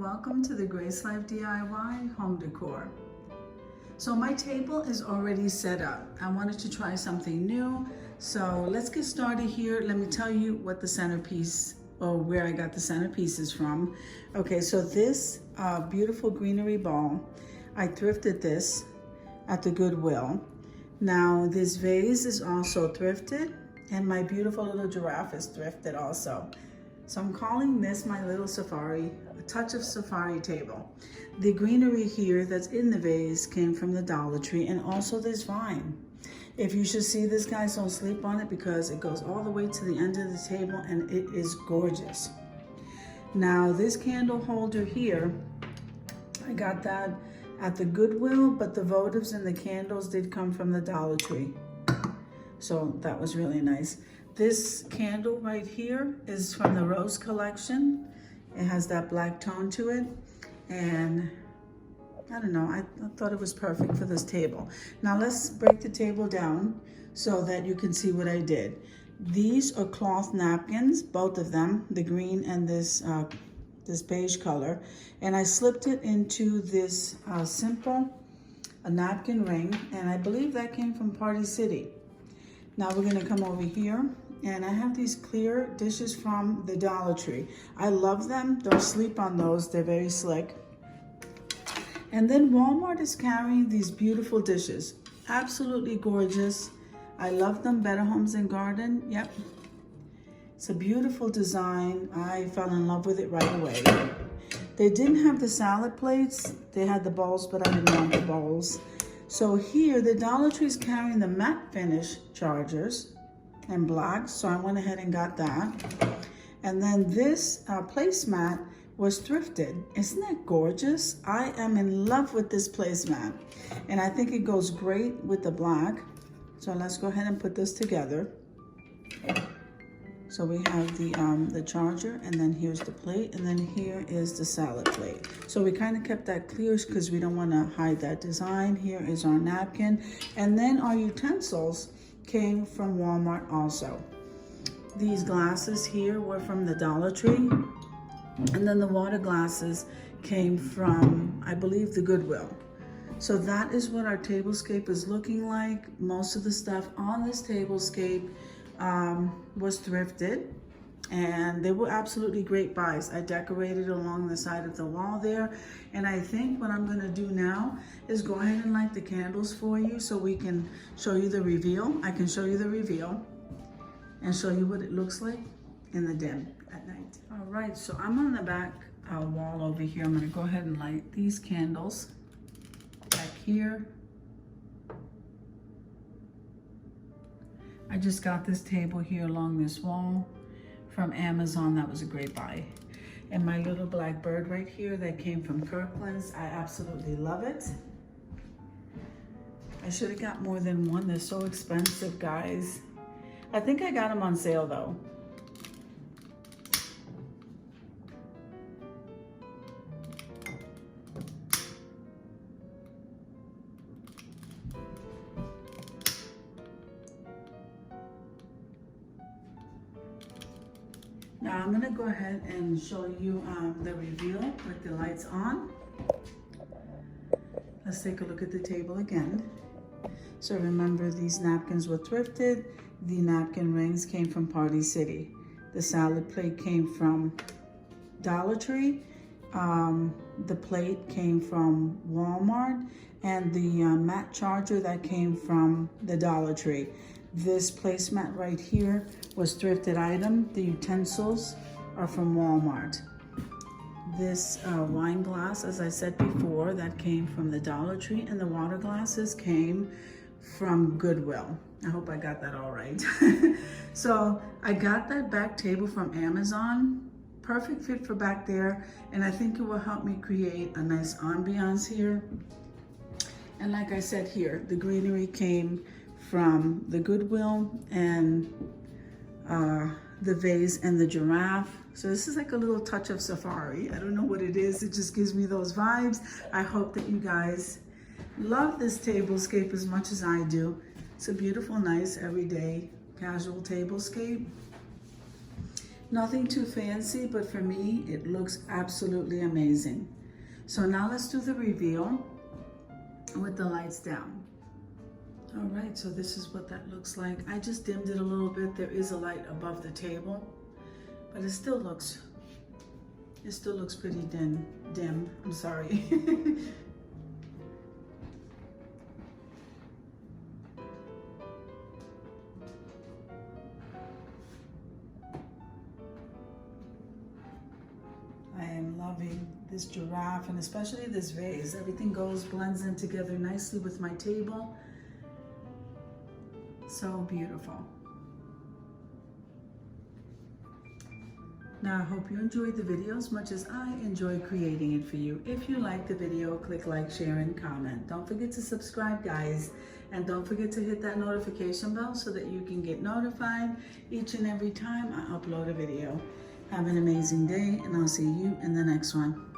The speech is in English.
welcome to the Grace Life DIY home decor. So my table is already set up. I wanted to try something new. So let's get started here. Let me tell you what the centerpiece or where I got the centerpieces from. Okay, so this beautiful greenery ball, I thrifted this at the Goodwill. Now this vase is also thrifted, and my beautiful little giraffe is thrifted also. So I'm calling this my little safari, a touch of safari table. The greenery here that's in the vase came from the Dollar Tree, and also this vine. If you should see this, guys, don't sleep on it because it goes all the way to the end of the table and it is gorgeous. Now this candle holder here, I got that at the Goodwill, but the votives and the candles did come from the Dollar Tree. So that was really nice. This candle right here is from the Rose collection. It has that black tone to it. And I don't know, I thought it was perfect for this table. Now let's break the table down so that you can see what I did. These are cloth napkins, both of them, the green and this beige color. And I slipped it into this simple napkin ring, and I believe that came from Party City. Now we're gonna come over here, and I have these clear dishes from the Dollar Tree. I love them, don't sleep on those, they're very slick. And then Walmart is carrying these beautiful dishes, absolutely gorgeous. I love them, Better Homes and Garden, yep. It's a beautiful design. I fell in love with it right away. They didn't have the salad plates, they had the bowls, but I didn't want the bowls. So here, the Dollar Tree is carrying the matte finish chargers in black, so I went ahead and got that. And then this placemat was thrifted. Isn't that gorgeous? I am in love with this placemat, and I think it goes great with the black. So let's go ahead and put this together. So we have the charger, and then here's the plate, and then here is the salad plate. So we kind of kept that clear because we don't want to hide that design. Here is our napkin, and then our utensils came from Walmart also. These glasses here were from the Dollar Tree, and then the water glasses came from, I believe, the Goodwill. So that is what our tablescape is looking like. Most of the stuff on this tablescape was thrifted, and they were absolutely great buys. I decorated along the side of the wall there, and I think what I'm gonna do now is go ahead and light the candles for you so we can show you the reveal. I can show you the reveal and show you what it looks like in the dim at night. All right, so I'm on the back wall over here. I'm gonna go ahead and light these candles back here. I just got this table here along this wall from Amazon. That was a great buy. And my little black bird right here that came from Kirkland's. I absolutely love it. I should have got more than one. They're so expensive, guys. I think I got them on sale though. Now I'm gonna go ahead and show you the reveal with the lights on. Let's take a look at the table again. So remember, these napkins were thrifted. The napkin rings came from Party City. The salad plate came from Dollar Tree. The plate came from Walmart, and the matte charger that came from the Dollar Tree. This placemat right here was thrifted item. The utensils are from Walmart. This wine glass, as I said before, that came from the Dollar Tree, and the water glasses came from Goodwill. I hope I got that all right. So I got that back table from Amazon. Perfect fit for back there, and I think it will help me create a nice ambiance here. And like I said here, the greenery came from the Goodwill, and the vase and the giraffe. So this is like a little touch of safari. I don't know what it is. It just gives me those vibes. I hope that you guys love this tablescape as much as I do. It's a beautiful, nice, everyday, casual tablescape. Nothing too fancy, but for me, it looks absolutely amazing. So now let's do the reveal with the lights down. All right, so this is what that looks like. I just dimmed it a little bit. There is a light above the table, but it still looks pretty dim. I'm sorry. I am loving this giraffe and especially this vase. Everything blends in together nicely with my table. So beautiful. Now I hope you enjoyed the video as much as I enjoy creating it for you. If you like the video, click like, share, and comment. Don't forget to subscribe, guys. And don't forget to hit that notification bell so that you can get notified each and every time I upload a video. Have an amazing day, and I'll see you in the next one.